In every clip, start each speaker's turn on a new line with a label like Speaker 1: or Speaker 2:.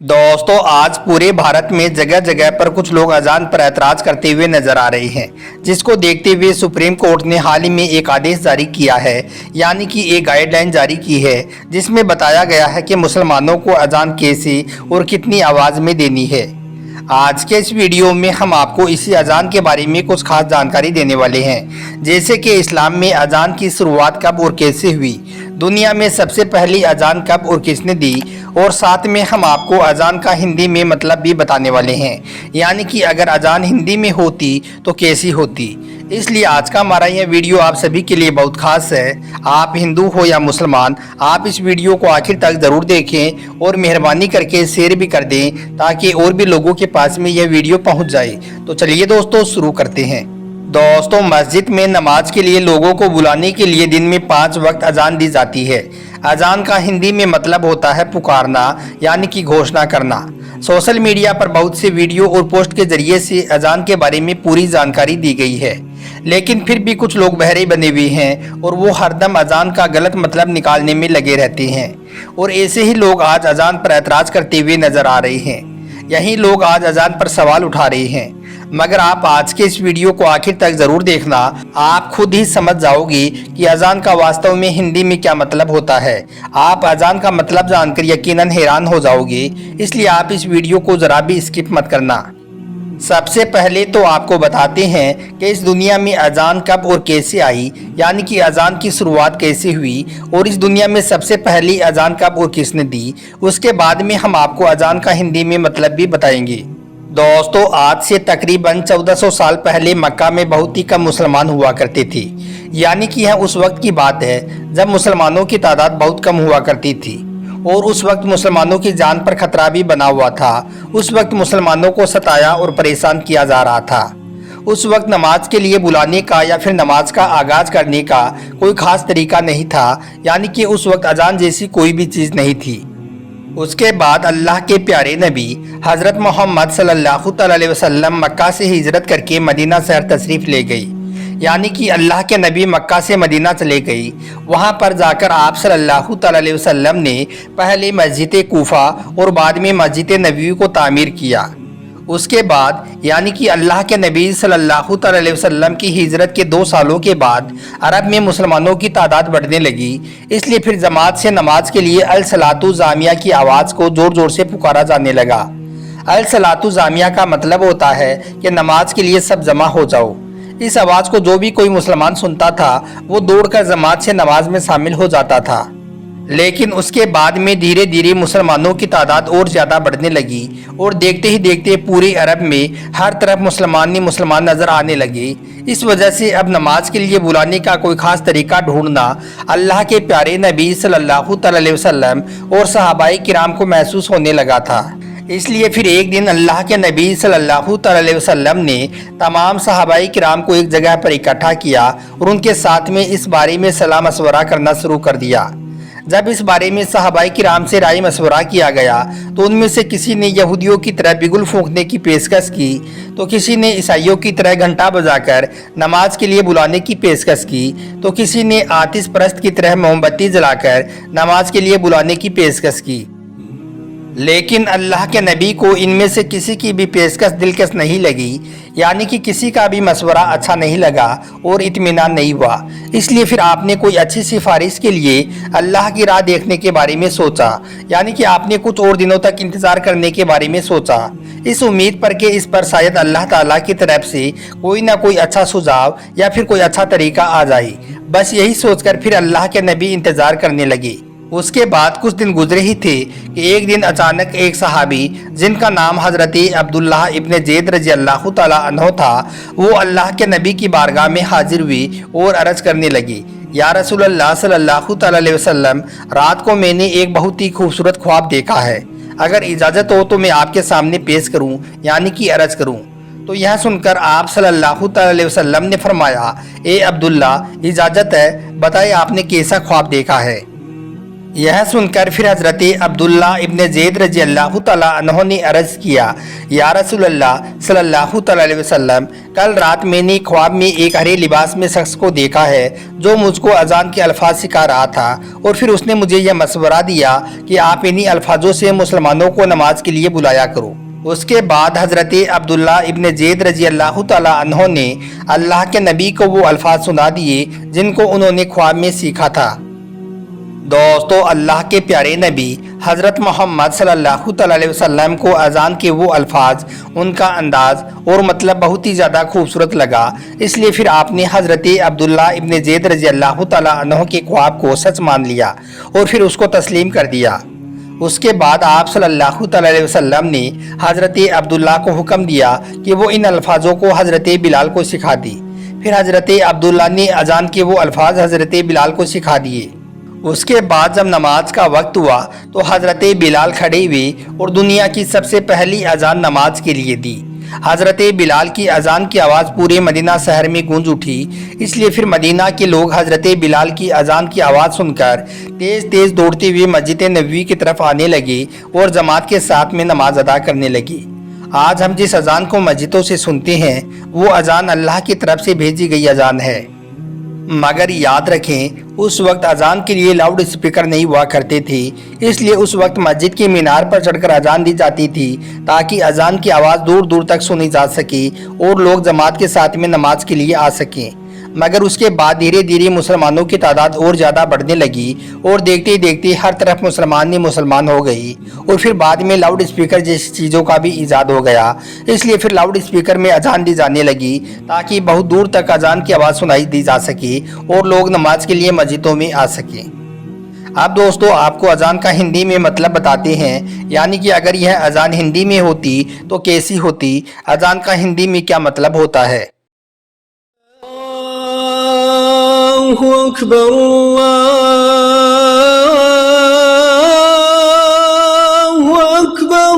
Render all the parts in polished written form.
Speaker 1: दोस्तों, आज पूरे भारत में जगह जगह पर कुछ लोग अजान पर ऐतराज करते हुए नजर आ रहे हैं, जिसको देखते हुए सुप्रीम कोर्ट ने हाल ही में एक आदेश जारी किया है, यानी कि एक गाइडलाइन जारी की है, जिसमें बताया गया है कि मुसलमानों को अजान कैसे और कितनी आवाज़ में देनी है। आज के इस वीडियो में हम आपको इसी अजान के बारे में कुछ खास जानकारी देने वाले हैं, जैसे कि इस्लाम में अजान की शुरुआत कब और कैसे हुई, दुनिया में सबसे पहली अजान कब और किसने दी, और साथ में हम आपको अजान का हिंदी में मतलब भी बताने वाले हैं, यानी कि अगर अजान हिंदी में होती तो कैसी होती। इसलिए आज का हमारा यह वीडियो आप सभी के लिए बहुत खास है। आप हिंदू हो या मुसलमान, आप इस वीडियो को आखिर तक ज़रूर देखें और मेहरबानी करके शेयर भी कर दें, ताकि और भी लोगों के पास में यह वीडियो पहुंच जाए। तो चलिए दोस्तों, शुरू करते हैं। दोस्तों, मस्जिद में नमाज के लिए लोगों को बुलाने के लिए दिन में 5 वक्त अजान दी जाती है। अजान का हिंदी में मतलब होता है पुकारना, यानी कि घोषणा करना। सोशल मीडिया पर बहुत से वीडियो और पोस्ट के जरिए से अजान के बारे में पूरी जानकारी दी गई है, लेकिन फिर भी कुछ लोग बहरे बने हुए हैं और वो हरदम अजान का गलत मतलब निकालने में लगे रहते हैं। और ऐसे ही लोग आज अजान पर ऐतराज करते हुए नजर आ रहे हैं। यही लोग आज अजान पर सवाल उठा रहे हैं, मगर आप आज के इस वीडियो को आखिर तक जरूर देखना। आप खुद ही समझ जाओगे कि अजान का वास्तव में हिंदी में क्या मतलब होता है। आप अजान का मतलब जानकर यकीनन हैरान हो जाओगे, इसलिए आप इस वीडियो को जरा भी स्किप मत करना। सबसे पहले तो आपको बताते हैं कि इस दुनिया में अजान कब और कैसे आई, यानी कि अजान की शुरुआत कैसे हुई और इस दुनिया में सबसे पहली अजान कब और किसने दी। उसके बाद में हम आपको अजान का हिंदी में मतलब भी बताएंगे। दोस्तों, आज से तकरीबन 1400 साल पहले मक्का में बहुत ही कम मुसलमान हुआ करते थे, यानी कि यह उस वक्त की बात है जब मुसलमानों की तादाद बहुत कम हुआ करती थी और उस वक्त मुसलमानों की जान पर खतरा भी बना हुआ था। उस वक्त मुसलमानों को सताया और परेशान किया जा रहा था। उस वक्त नमाज के लिए बुलाने का या फिर नमाज का आगाज करने का कोई खास तरीका नहीं था, यानी कि उस वक्त अजान जैसी कोई भी चीज़ नहीं थी। उसके बाद अल्लाह के प्यारे नबी हज़रत मोहम्मद सल्लल्लाहु अलैहि वसल्लम मक्का से हिजरत करके मदीना शहर तशरीफ़ ले गई, यानी कि अल्लाह के नबी मक्का से मदीना चले गई। वहाँ पर जाकर आप सल्लल्लाहु अलैहि वसल्लम ने पहले मस्जिद कूफा और बाद में मस्जिद नबवी को तामीर किया। उसके बाद यानी कि अल्लाह के नबी सल्लल्लाहु अलैहि वसल्लम की हिजरत के 2 सालों के बाद अरब में मुसलमानों की तादाद बढ़ने लगी। इसलिए फिर जमात से नमाज के लिए अल सलातु जामिया की आवाज़ को ज़ोर ज़ोर से पुकारा जाने लगा। अल सलातु जामिया का मतलब होता है कि नमाज के लिए सब जमा हो जाओ। इस आवाज़ को जो भी कोई मुसलमान सुनता था वो दौड़कर जमात से नमाज में शामिल हो जाता था। लेकिन उसके बाद में धीरे धीरे मुसलमानों की तादाद और ज़्यादा बढ़ने लगी और देखते ही देखते पूरे अरब में हर तरफ मुसलमान ही मुसलमान नज़र आने लगे। इस वजह से अब नमाज के लिए बुलाने का कोई ख़ास तरीका ढूंढना अल्लाह के प्यारे नबी सल्लल्लाहु अलैहि वसल्लम और सहाबाए किराम को महसूस होने लगा था। इसलिए फिर एक दिन अल्लाह के नबी सल्लल्लाहु अलैहि वसल्लम ने तमाम सहाबाए किराम को एक जगह पर इकट्ठा किया और उनके साथ में इस बारे में सलाह मशवरा करना शुरू कर दिया। जब इस बारे में सहाबाए किराम से राय मशवरा किया गया तो उनमें से किसी ने यहूदियों की तरह बिगुल फूंकने की पेशकश की, तो किसी ने ईसाइयों की तरह घंटा बजाकर नमाज के लिए बुलाने की पेशकश की, तो किसी ने आतिश परस्त की तरह मोमबत्ती जलाकर नमाज के लिए बुलाने की पेशकश की। लेकिन अल्लाह के नबी को इनमें से किसी की भी पेशकश दिलकश नहीं लगी, यानी कि किसी का भी मशवरा अच्छा नहीं लगा और इत्मीनान नहीं हुआ। इसलिए फिर आपने कोई अच्छी सिफारिश के लिए अल्लाह की राह देखने के बारे में सोचा, यानी कि आपने कुछ और दिनों तक इंतज़ार करने के बारे में सोचा, इस उम्मीद पर कि इस पर शायद अल्लाह ताला की तरफ से कोई ना कोई अच्छा सुझाव या फिर कोई अच्छा तरीका आ जाए। बस यही सोचकर फिर अल्लाह के नबी इंतज़ार करने लगे। उसके बाद कुछ दिन गुजरे ही थे कि एक दिन अचानक एक सहाबी जिनका नाम हज़रत अब्दुल्लाह इब्न ज़ैद रज़ी अल्लाह तआला अन्हु था, वो अल्लाह के नबी की बारगाह में हाजिर हुई और अर्ज़ करने लगी, या रसूलल्लाह सल्लल्लाहु अलैहि वसल्लम, रात को मैंने एक बहुत ही खूबसूरत ख्वाब देखा है। अगर इजाज़त हो तो मैं आपके सामने पेश करूँ, यानी कि अर्ज़ करूँ। तो यह सुनकर आप सल्लल्लाहु अलैहि वसल्लम ने फरमाया, ए अब्दुल्ला, इजाज़त है, बताए आपने कैसा ख्वाब देखा है। यह सुनकर फिर हजरत अब्दुल्ला इब्न ज़ैद रजी अल्लाह तआला अन्हु ने अर्ज़ किया, या रसूलल्लाह सल्लल्लाहु अलैहि वसल्लम, कल रात मैंने ख्वाब में एक हरे लिबास में शख्स को देखा है जो मुझको अजान के अल्फाज सिखा रहा था, और फिर उसने मुझे यह मशवरा दिया कि आप इन्हीं अल्फाजों से मुसलमानों को नमाज के लिए बुलाया करो। उसके बाद हजरत अब्दुल्ला इब्न ज़ैद रजी अल्लाह तआला अन्हु ने अल्लाह के नबी को वो अल्फाज सुना दिए जिनको उन्होंने ख्वाब में सीखा था। दोस्तों, अल्लाह के प्यारे नबी हज़रत मोहम्मद सल्लल्लाहु अलैहि वसल्लम को अजान के वो अल्फाज, उनका अंदाज और मतलब बहुत ही ज़्यादा खूबसूरत लगा, इसलिए फिर आपने हज़रत अब्दुल्ला इब्न ज़ैद रज़ी अल्लाह तआला अन्हु के ख्वाब को सच मान लिया और फिर उसको तस्लीम कर दिया। उसके बाद आप सल्लल्लाहु अलैहि वसल्लम ने हज़रत अब्दुल्ला को हुक्म दिया कि वो इन अल्फाजों को हज़रत बिलाल को सिखा दी। फिर हज़रत अब्दुल्ला ने अजान के वो अल्फाज हज़रत बिलाल को सिखा दिए। उसके बाद जब नमाज का वक्त हुआ तो हज़रत बिलाल खड़े हुए और दुनिया की सबसे पहली अजान नमाज के लिए दी। हज़रत बिलाल की अजान की आवाज़ पूरे मदीना शहर में गूंज उठी, इसलिए फिर मदीना के लोग हज़रत बिलाल की अजान की आवाज़ सुनकर तेज़ तेज़ दौड़ते हुए मस्जिद नबवी की तरफ आने लगे और जमात के साथ में नमाज अदा करने लगे। आज हम जिस अजान को मस्जिदों से सुनते हैं वो अजान अल्लाह की तरफ से भेजी गई अजान है, मगर याद रखें उस वक्त अजान के लिए लाउड स्पीकर नहीं हुआ करते थे, इसलिए उस वक्त मस्जिद के मीनार पर चढ़कर अजान दी जाती थी ताकि अजान की आवाज़ दूर दूर तक सुनी जा सके और लोग जमात के साथ में नमाज के लिए आ सकें। मगर उसके बाद धीरे धीरे मुसलमानों की तादाद और ज़्यादा बढ़ने लगी और देखते ही देखते हर तरफ मुसलमान हो गई, और फिर बाद में लाउड स्पीकर जैसी चीज़ों का भी ईजाद हो गया, इसलिए फिर लाउड स्पीकर में अजान दी जाने लगी ताकि बहुत दूर तक अजान की आवाज़ सुनाई दी जा सके और लोग नमाज के लिए मस्जिदों में आ सकें। अब दोस्तों, आपको अजान का हिंदी में मतलब बताते हैं, यानी कि अगर यह अजान हिंदी में होती तो कैसी होती। अजान का हिंदी में क्या मतलब होता है।
Speaker 2: अल्लाहु अकबर, अल्लाहु अकबर,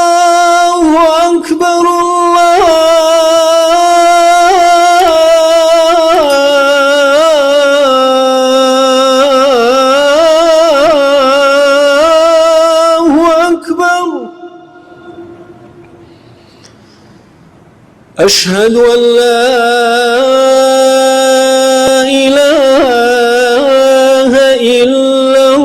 Speaker 2: अल्लाहु अकबर, अल्लाहु अकबर। अशहदु अल्ला इलाहा इल्लल्लाह,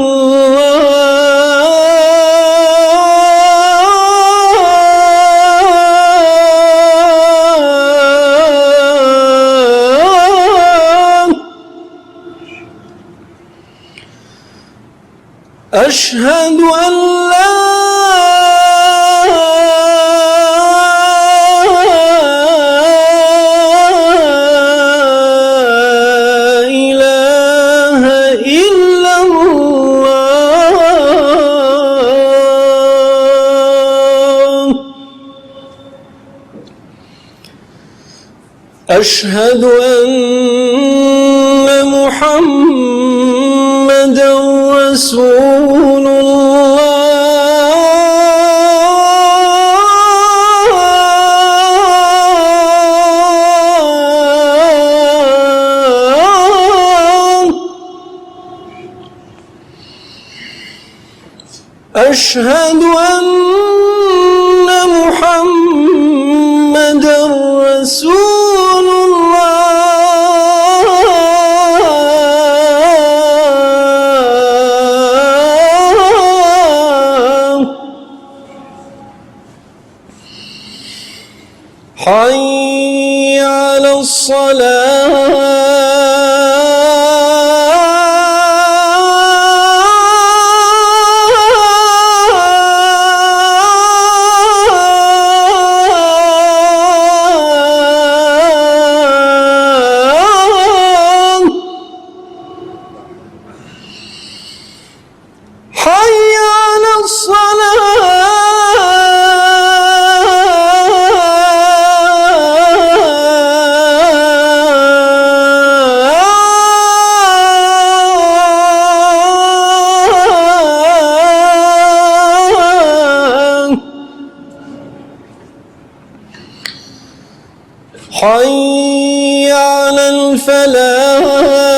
Speaker 2: अशहदु अल्ला अशहदु अन्ना मुहम्मदन रसूलुल्लाह, अशहदु अन्ना मुहम्मदन रसूलुल्लाह, हय्य अलस्सलाह, الفلاح